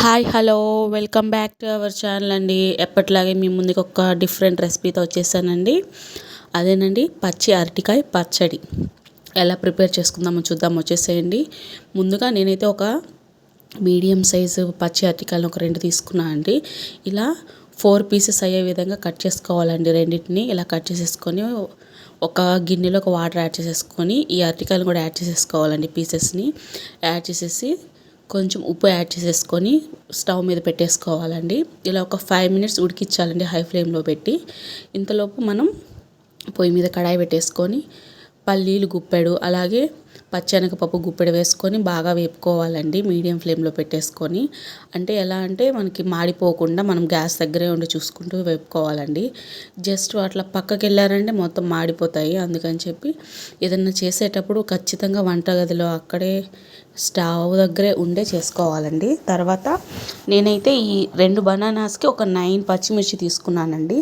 Hi hello welcome back to our channel అండి. ఎప్పటిలాగే మీ ముందుకు ఒక డిఫరెంట్ రెసిపీతో వచ్చేసానండి. అదేనండి పచ్చి అరటికాయ పచ్చడి ఎలా ప్రిపేర్ చేసుకుందామో చూద్దాం. వచ్చేసేయండి. ముందుగా నేనైతే ఒక మీడియం సైజు పచ్చి అరటికాయలు ఒక 2 తీసుకున్నాను అండి. ఇలా 4 పీసెస్ అయ్యే విధంగా కట్ చేసుకోవాలండి. రెండింటిని ఇలా కట్ చేసేసుకొని ఒక గిన్నెలో ఒక వాటర్ యాడ్ చేసేసుకొని ఈ అరటికాయలు కూడా యాడ్ చేసేసుకోవాలండి. పీసెస్ని యాడ్ చేసేసి కొంచెం ఉప్పు యాడ్ చేసేసుకొని స్టవ్ మీద పెట్టేసుకోవాలండి. ఇలా ఒక 5 మినిట్స్ ఉడికించాలండి హై ఫ్లేమ్లో పెట్టి. ఇంతలోపు మనం పొయ్యి మీద కడాయి పెట్టేసుకొని పల్లీలు గుప్పెడు అలాగే పచ్చెనగపప్పు గుప్పెడు వేసుకొని బాగా వేపుకోవాలండి మీడియం ఫ్లేమ్లో పెట్టేసుకొని. అంటే ఎలా అంటే మనకి మాడిపోకుండా మనం గ్యాస్ దగ్గరే ఉండి చూసుకుంటూ వేపుకోవాలండి. జస్ట్ అట్లా పక్కకి వెళ్ళారంటే మొత్తం మాడిపోతాయి. అందుకని చెప్పి ఏదన్నా చేసేటప్పుడు ఖచ్చితంగా వంటగదిలో అక్కడే స్టవ్ దగ్గరే ఉండే చేసుకోవాలండి. తర్వాత నేనైతే ఈ 2 బనానాస్కి ఒక 9 పచ్చిమిర్చి తీసుకున్నానండి.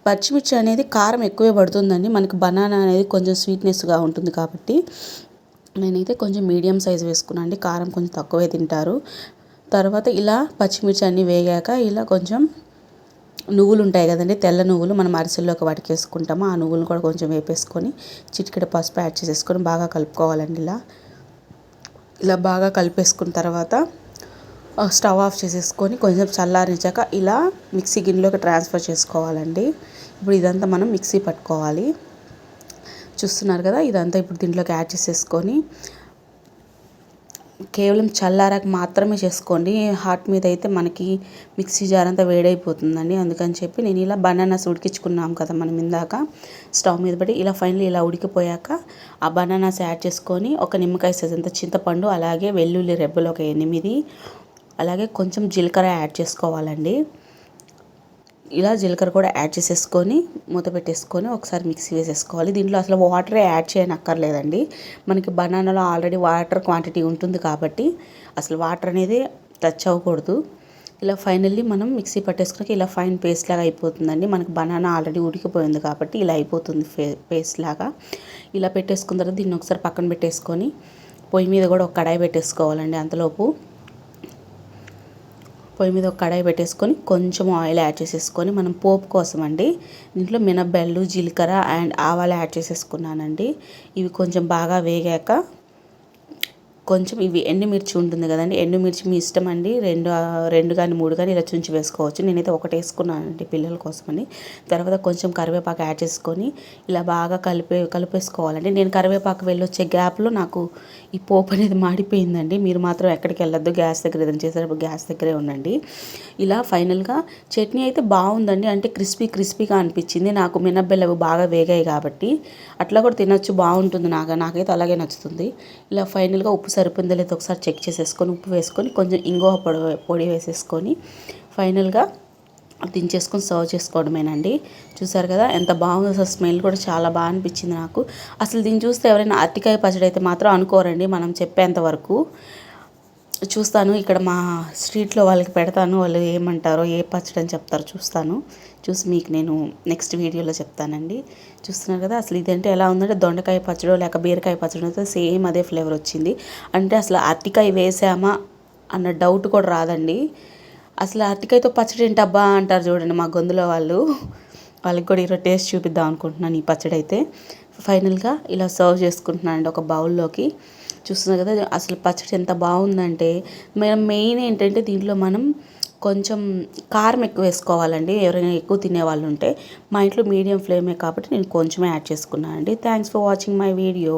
పచ్చిమిర్చి అనేది కారం ఎక్కువే పడుతుందండి. మనకి బనానా అనేది కొంచెం స్వీట్నెస్గా ఉంటుంది కాబట్టి నేనైతే కొంచెం మీడియం సైజ్ వేసుకున్నాను అండి. కారం కొంచెం తక్కువే తింటారు. తర్వాత ఇలా పచ్చిమిర్చి అన్నీ వేగాక ఇలా కొంచెం నువ్వులు ఉంటాయి కదండి, తెల్ల నువ్వులు మనం అరిసెల్లోకి వాటికి వేసుకుంటాము. ఆ నువ్వులు కూడా కొంచెం వేపేసుకొని చిటికెడ పసుపు యాడ్ చేసేసుకొని బాగా కలుపుకోవాలండి. ఇలా బాగా కలిపేసుకున్న తర్వాత స్టవ్ ఆఫ్ చేసేసుకొని కొంచెం చల్లారించాక ఇలా మిక్సీ గిన్నెలోకి ట్రాన్స్ఫర్ చేసుకోవాలండి. ఇప్పుడు ఇదంతా మనం మిక్సీ పట్టుకోవాలి. చూస్తున్నారు కదా, ఇదంతా ఇప్పుడు దీంట్లోకి యాడ్ చేసేసుకొని కేవలం చల్లారాక మాత్రమే చేసుకోండి. హాట్ మీద అయితే మనకి మిక్సీ జార్ అంతా వేడైపోతుందండి. అందుకని చెప్పి నేను ఇలా బనానాస్ ఉడికించుకున్నాం కదా మనం ఇందాక స్టవ్ మీద పెట్టి ఇలా ఫైనల్లీ ఇలా ఉడికిపోయాక ఆ బనానాస్ యాడ్ చేసుకొని ఒక నిమ్మకాయ సైజ్ అంత చింతపండు అలాగే వెల్లుల్లి రెబ్బలు ఒక 8 అలాగే కొంచెం జీలకర్ర యాడ్ చేసుకోవాలండి. ఇలా జీలకర్ర కూడా యాడ్ చేసేసుకొని మూత పెట్టేసుకొని ఒకసారి మిక్సీ వేసేసుకోవాలి. దీంట్లో అసలు వాటరే యాడ్ చేయనక్కర్లేదండి. మనకి బనానాలో ఆల్రెడీ వాటర్ క్వాంటిటీ ఉంటుంది కాబట్టి అసలు వాటర్ అనేది టచ్ అవ్వకూడదు. ఇలా ఫైనల్లీ మనం మిక్సీ పట్టేసుకొని ఇలా ఫైన్ పేస్ట్ లాగా అయిపోతుందండి. మనకి బనానా ఆల్రెడీ ఉడికిపోయింది కాబట్టి ఇలా అయిపోతుంది పేస్ట్ లాగా. ఇలా పెట్టేసుకున్న తర్వాత దీన్ని ఒకసారి పక్కన పెట్టేసుకొని పొయ్యి మీద కూడా ఒక కడాయి పెట్టేసుకోవాలండి. అంతలోపు పొయ్యి మీద ఒక కడాయి పెట్టేసుకొని కొంచెం ఆయిల్ యాడ్ చేసేసుకొని మనం పోపు కోసం అండి దీంట్లో మినపబెల్లు జీలకర్ర అండ్ ఆవాలు యాడ్ చేసేసుకున్నానండి. ఇవి కొంచెం బాగా వేగాక కొంచెం ఇవి ఎండుమిర్చి ఉంటుంది కదండి, ఎండుమిర్చి మీ ఇష్టం అండి. 2 కానీ 3 కానీ ఇలా చుంచి వేసుకోవచ్చు. నేనైతే ఒకటి వేసుకున్నానండి పిల్లల కోసమని. తర్వాత కొంచెం కరివేపాకు యాడ్ చేసుకొని ఇలా బాగా కలిపేసుకోవాలండి. నేను కరివేపాకు వెళ్ళొచ్చే గ్యాప్లో నాకు ఈ పోపు అనేది మాడిపోయిందండి. మీరు మాత్రం ఎక్కడికి వెళ్ళొద్దు, గ్యాస్ దగ్గర ఏదైనా చేసేటప్పుడు గ్యాస్ దగ్గరే ఉండండి. ఇలా ఫైనల్గా చట్నీ అయితే బాగుందండి. అంటే క్రిస్పీగా అనిపించింది నాకు. మినపబెల్లు బాగా వేగాయి కాబట్టి అట్లా కూడా తినొచ్చు, బాగుంటుంది. నాకైతే అలాగే నచ్చుతుంది. ఇలా ఫైనల్గా ఉప్పు సరిపోయిందో లేదో ఒకసారి చెక్ చేసేసుకొని ఉప్పు వేసుకొని కొంచెం ఇంగువ పొడి వేసేసుకొని ఫైనల్గా దించేసుకొని సర్వ్ చేసుకోవడమేనండి. చూసారు కదా ఎంత బాగుందో. అసలు స్మెల్ కూడా చాలా బాగా అనిపించింది నాకు. అసలు దీన్ని చూస్తే ఎవరైనా అరటికాయ పచ్చడి అయితే మాత్రం అనుకోరండి మనం చెప్పేంత వరకు. చూస్తాను ఇక్కడ మా స్ట్రీట్లో వాళ్ళకి పెడతాను, వాళ్ళు ఏమంటారో ఏ పచ్చడి అని చెప్తారో చూసి మీకు నేను నెక్స్ట్ వీడియోలో చెప్తానండి. చూస్తున్నారు కదా, అసలు ఇదంటే ఎలా ఉందంటే దొండకాయ పచ్చడో లేక బీరకాయ పచ్చడో అయితే సేమ్ అదే ఫ్లేవర్ వచ్చింది. అంటే అసలు అరటికాయ వేసామా అన్న డౌట్ కూడా రాదండి. అసలు అరటికాయతో పచ్చడి ఏంటబ్బా అంటారు చూడండి మా గొంతులో వాళ్ళకి కూడా ఈరోజు టేస్ట్ చూపిద్దాం అనుకుంటున్నాను ఈ పచ్చడి అయితే. ఫైనల్గా ఇలా సర్వ్ చేసుకుంటున్నానండి ఒక బౌల్లోకి. చూస్తున్నారు కదా అసలు పచ్చడి ఎంత బాగుందంటే, మెయిన్ ఏంటంటే దీంట్లో మనం కొంచెం కారం ఎక్కువ వేసుకోవాలండి. ఎవరైనా ఎక్కువ తినేవాళ్ళు ఉంటే. మా ఇంట్లో మీడియం ఫ్లేమే కాబట్టి నేను కొంచెమే యాడ్ చేసుకున్నానండి. Thanks for watching my video.